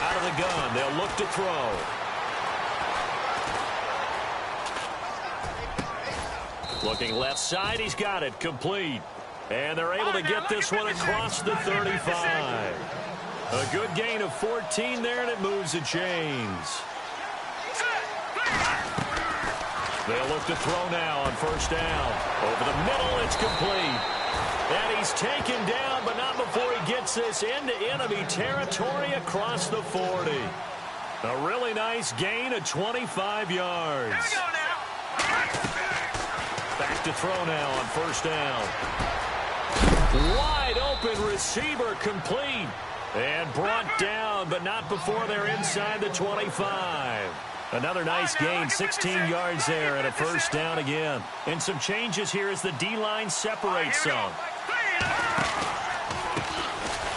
[SPEAKER 5] Out of the gun, they'll look to throw. Looking left side, he's got it, complete. And they're able to get this one across the 35. A good gain of 14 there, and it moves the chains. They'll look to throw now on first down. Over the middle, it's complete. And he's taken down, but not before he gets this into enemy territory across the 40. A really nice gain of 25 yards.
[SPEAKER 7] Here we go now.
[SPEAKER 5] Back to throw now on first down. Wide open receiver, complete. And brought down, but not before they're inside the 25. Another nice gain, 16 yards there, and a first down again. And some changes here as the D-line separates some.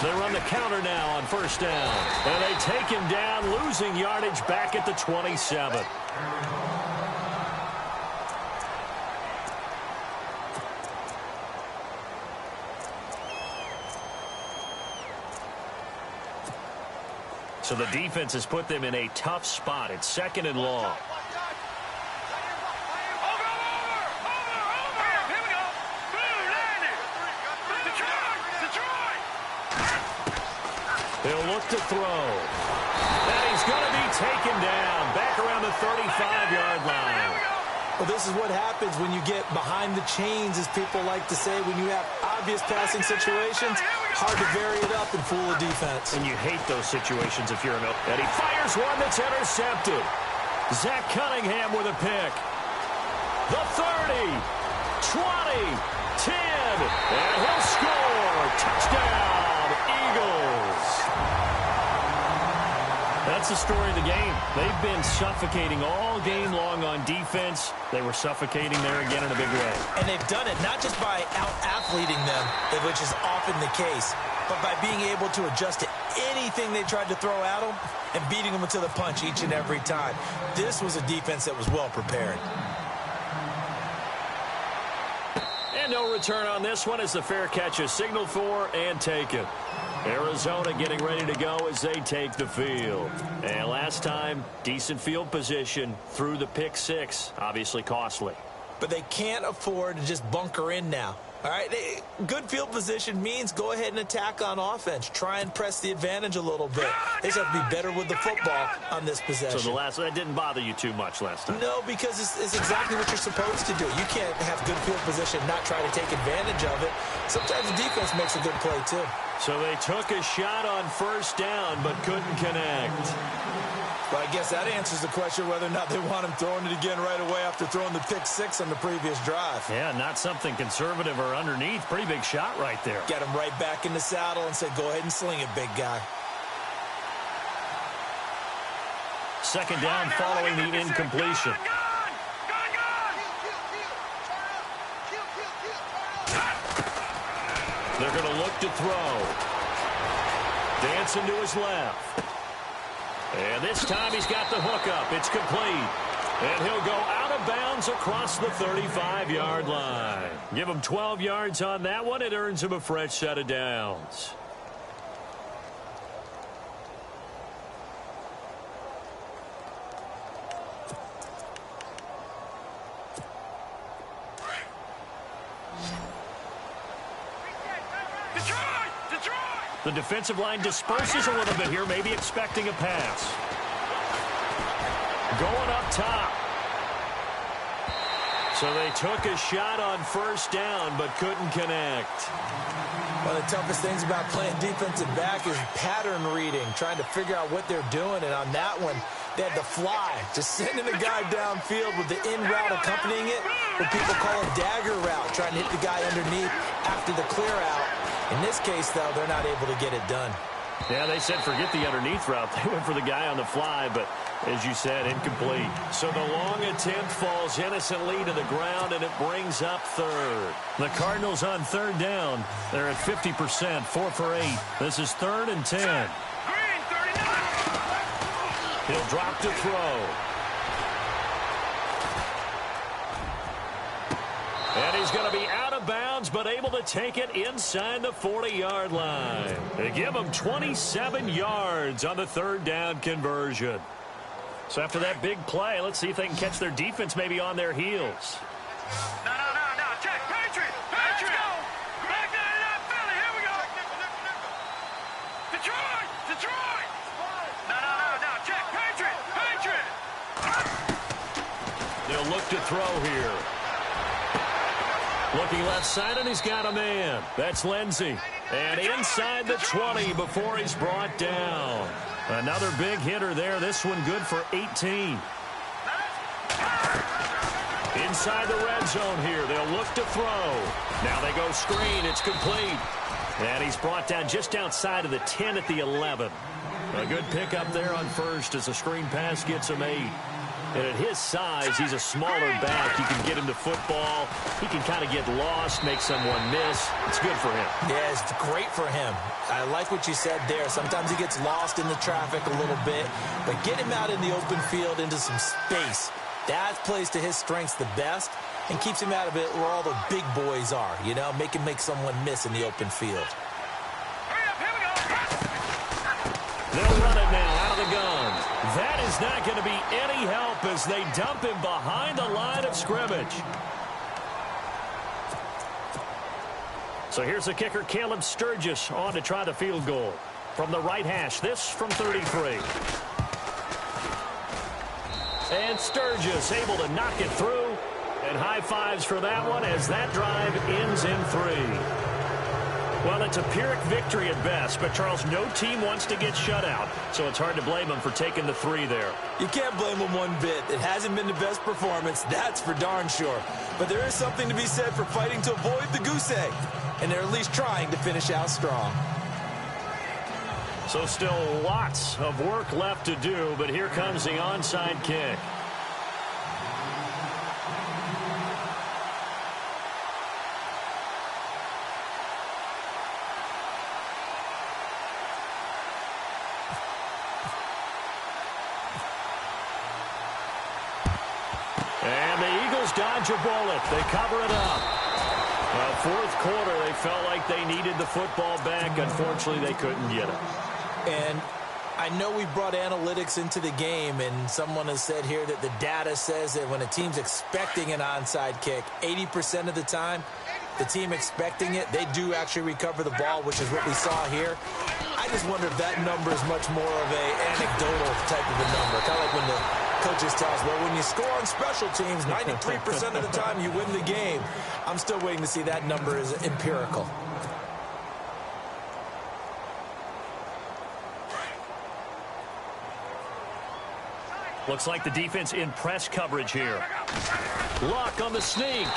[SPEAKER 5] They run the counter now on first down. And they take him down, losing yardage back at the 27. So the defense has put them in a tough spot. It's 2nd and long. They'll look to throw. And he's going to be taken down back around the 35-yard line.
[SPEAKER 6] Well, this is what happens when you get behind the chains, as people like to say, when you have obvious passing situations. Hard to vary it up and fool a defense.
[SPEAKER 5] And you hate those situations if you're an open. And he fires one that's intercepted. Zach Cunningham with a pick. The 30, 20, 10, and he'll score. Touchdown, Eagles. That's the story of the game. They've been suffocating all game long on defense. They were suffocating there again in a big way.
[SPEAKER 6] And they've done it not just by out-athleting them, which is often the case, but by being able to adjust to anything they tried to throw at them and beating them to the punch each and every time. This was a defense that was well prepared.
[SPEAKER 5] And no return on this one as the fair catch is signaled for and taken. Arizona getting ready to go as they take the field. And last time, decent field position through the pick 6. Obviously costly.
[SPEAKER 6] But they can't afford to just bunker in now. All right, good field position means go ahead and attack on offense. Try and press the advantage a little bit. They just have to be better with the football on this possession.
[SPEAKER 5] So that didn't bother you too much last time?
[SPEAKER 6] No, because it's exactly what you're supposed to do. You can't have good field position and not try to take advantage of it. Sometimes the defense makes a good play, too.
[SPEAKER 5] So they took a shot on first down but couldn't connect.
[SPEAKER 6] Well, I guess that answers the question whether or not they want him throwing it again right away after throwing the pick six on the previous drive.
[SPEAKER 5] Yeah, not something conservative or underneath. Pretty big shot right there.
[SPEAKER 6] Get him right back in the saddle and said, go ahead and sling it, big guy.
[SPEAKER 5] Second down following the incompletion. They're going to look to throw. Dancing to his left. And this time he's got the hook up. It's complete. And he'll go out of bounds across the 35-yard line. Give him 12 yards on that one. It earns him a fresh set of downs. The defensive line disperses a little bit here, maybe expecting a pass. Going up top. So they took a shot on first down, but couldn't connect.
[SPEAKER 6] One of the toughest things about playing defensive back is pattern reading, trying to figure out what they're doing. And on that one, they had the fly, just sending the guy downfield with the in route accompanying it, what people call a dagger route, trying to hit the guy underneath after the clear out. In this case, though, they're not able to get it done.
[SPEAKER 5] Yeah, they said forget the underneath route. They went for the guy on the fly, but as you said, incomplete. So the long attempt falls innocently to the ground, and it brings up third. The Cardinals on third down. They're at 50%, 4 for 8. This is 3rd and 10. He'll drop to throw. And he's going to be out of bounds, but able to take it inside the 40-yard line. They give him 27 yards on the third down conversion. So after that big play, let's see if they can catch their defense maybe on their heels.
[SPEAKER 7] No. Check. Patriot. Let's go. Back that it up, Philly. Here we go. Detroit. No. Check. Patriot.
[SPEAKER 5] They'll look to throw here. Looking left side, and he's got a man. That's Lindsey. And inside the 20 before he's brought down. Another big hitter there. This one good for 18. Inside the red zone here. They'll look to throw. Now they go screen. It's complete. And he's brought down just outside of the 10 at the 11. A good pickup there on first as the screen pass gets him 8. And at his size, he's a smaller back. You can get him to football. He can kind of get lost, make someone miss. It's good for him.
[SPEAKER 6] Yeah, it's great for him. I like what you said there. Sometimes he gets lost in the traffic a little bit. But get him out in the open field into some space. That plays to his strengths the best and keeps him out of it where all the big boys are. You know, make him make someone miss in the open field.
[SPEAKER 5] They'll run it now out of the gun. That is not going to be any help as they dump him behind the line of scrimmage. So here's the kicker, Caleb Sturgis, on to try the field goal. From the right hash, this from 33. And Sturgis able to knock it through. And high fives for that one as that drive ends in 3. Well, it's a Pyrrhic victory at best, but, Charles, no team wants to get shut out, so it's hard to blame them for taking the 3 there.
[SPEAKER 6] You can't blame them one bit. It hasn't been the best performance, that's for darn sure. But there is something to be said for fighting to avoid the goose egg, and they're at least trying to finish out strong.
[SPEAKER 5] So still lots of work left to do, but here comes the onside kick. And the Eagles dodge a bullet. They cover it up. Fourth quarter, they felt like they needed the football back. Unfortunately, they couldn't get it.
[SPEAKER 6] And I know we brought analytics into the game, and someone has said here that the data says that when a team's expecting an onside kick, 80% of the time, the team expecting it, they do actually recover the ball, which is what we saw here. I just wonder if that number is much more of an anecdotal type of a number. Kind of like when the coaches tell us, well, when you score on special teams, 93% of the time you win the game. I'm still waiting to see that number is empirical.
[SPEAKER 5] Looks like the defense in press coverage here. Luck on the sneak.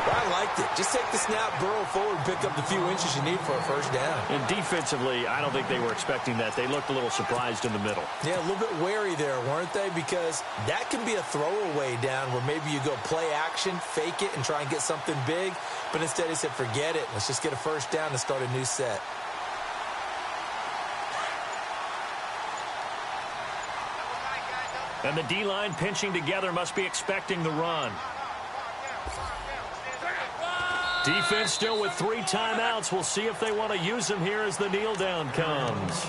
[SPEAKER 6] Well, I liked it. Just take the snap, burrow forward, pick up the few inches you need for a first down.
[SPEAKER 5] And defensively, I don't think they were expecting that. They looked a little surprised in the middle.
[SPEAKER 6] Yeah, a little bit wary there, weren't they? Because that can be a throwaway down where maybe you go play action, fake it, and try and get something big. But instead he said, forget it. Let's just get a first down and start a new set.
[SPEAKER 5] And the D-line pinching together must be expecting the run. Defense still with 3 timeouts. We'll see if they want to use them here as the kneel down comes.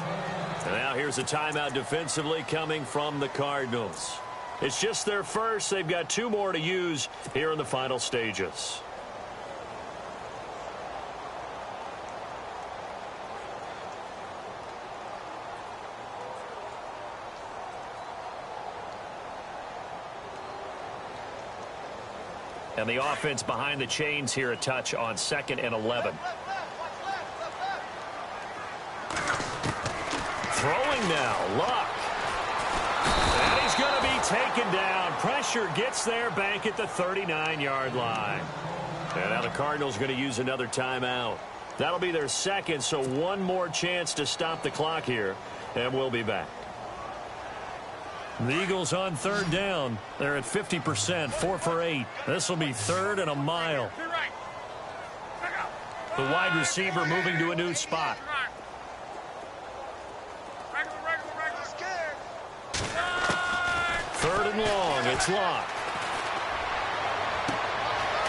[SPEAKER 5] And now here's a timeout defensively coming from the Cardinals. It's just their first. They've got 2 more to use here in the final stages. And the offense behind the chains here a touch on 2nd and 11. Throwing now, Luck. And he's going to be taken down. Pressure gets there back at the 39-yard line. And now the Cardinals going to use another timeout. That'll be their 2nd, so 1 more chance to stop the clock here. And we'll be back. The Eagles on 3rd down. They're at 50%, 4 for 8. This will be 3rd and a mile. The wide receiver moving to a new spot. 3rd and long. It's Locke.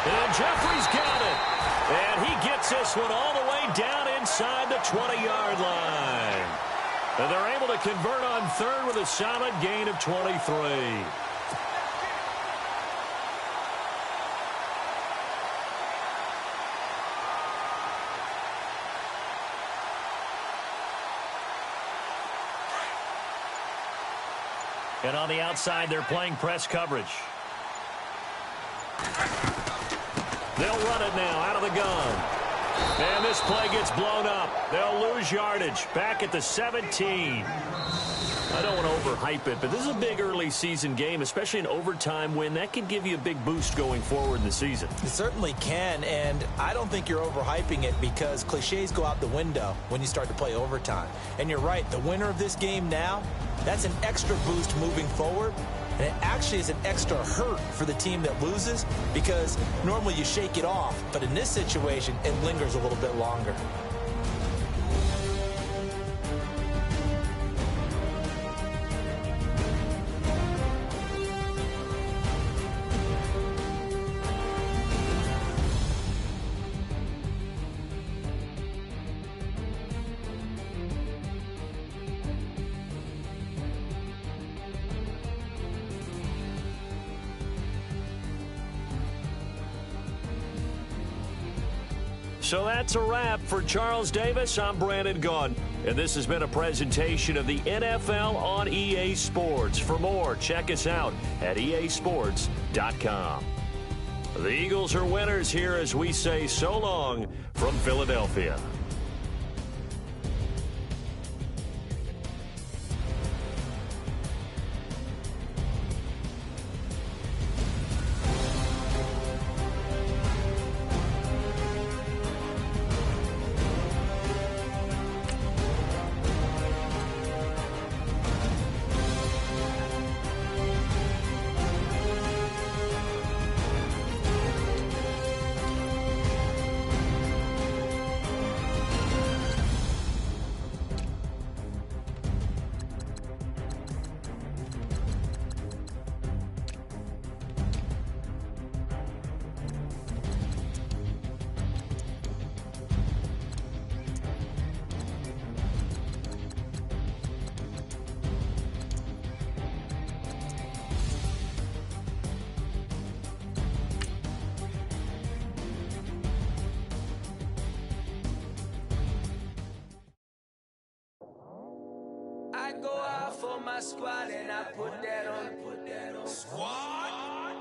[SPEAKER 5] And Jeffrey's got it. And he gets this one all the way down inside the 20-yard line. And they're able to convert on 3rd with a solid gain of 23. And on the outside, they're playing press coverage. They'll run it now out of the gun. And this play gets blown up. They'll lose yardage back at the 17. I don't want to overhype it, but this is a big early season game, especially an overtime win. That can give you a big boost going forward in the season.
[SPEAKER 6] It certainly can, and I don't think you're overhyping it because cliches go out the window when you start to play overtime. And you're right, the winner of this game now, that's an extra boost moving forward. And it actually is an extra hurt for the team that loses because normally you shake it off. But in this situation, it lingers a little bit longer.
[SPEAKER 5] So that's a wrap for Charles Davis. I'm Brandon Gaudin, and this has been a presentation of the NFL on EA Sports. For more, check us out at easports.com. The Eagles are winners here as we say so long from Philadelphia.
[SPEAKER 2] go out for my squad and I put that on.
[SPEAKER 3] Squad.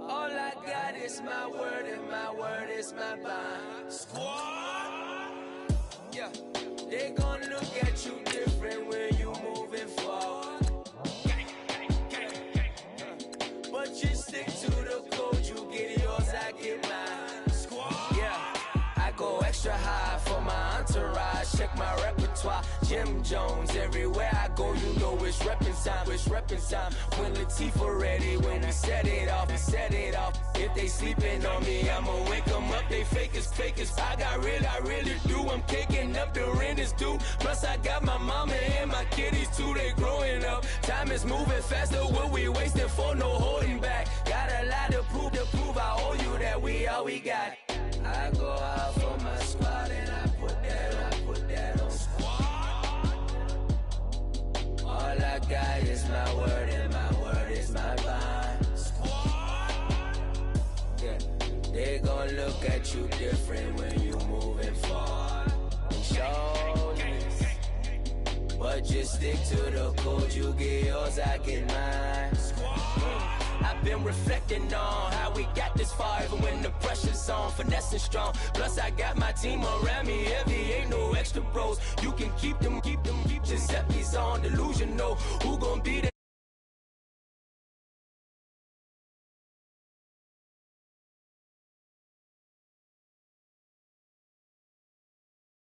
[SPEAKER 2] All I got is my word and my word is my bond.
[SPEAKER 3] Squad.
[SPEAKER 2] Yeah, they gon' look at you different when you moving forward. But you stick to the code, you get yours, I get mine.
[SPEAKER 3] Squad.
[SPEAKER 2] Yeah, I go extra high for my entourage. Check my repertoire, Jim Jones. Everywhere I go, you know it's reppin' time. It's reppin' time. When Latifah ready, when we set it off, we set it off. If they sleeping on me, I'ma wake them up. They fakers. I really do. I'm kicking up, the rent is due. Plus I got my mama and my kiddies too. They growing up. Time is moving faster. What we wasting for? No holding back. Got a lot to prove. I owe you that we all we got. I go out for my squad and I put that on. All I got is my word and my word is my bond. Yeah, they gon' look at you different when you moving forward. Show this, but just stick to the code. You get yours, I get mine. I've been reflecting on how we got this far, even when the pressure's on, finessing strong. Plus I got my team around me heavy, ain't no extra bros. You can keep them. Giuseppe's on delusional. Who gon' be the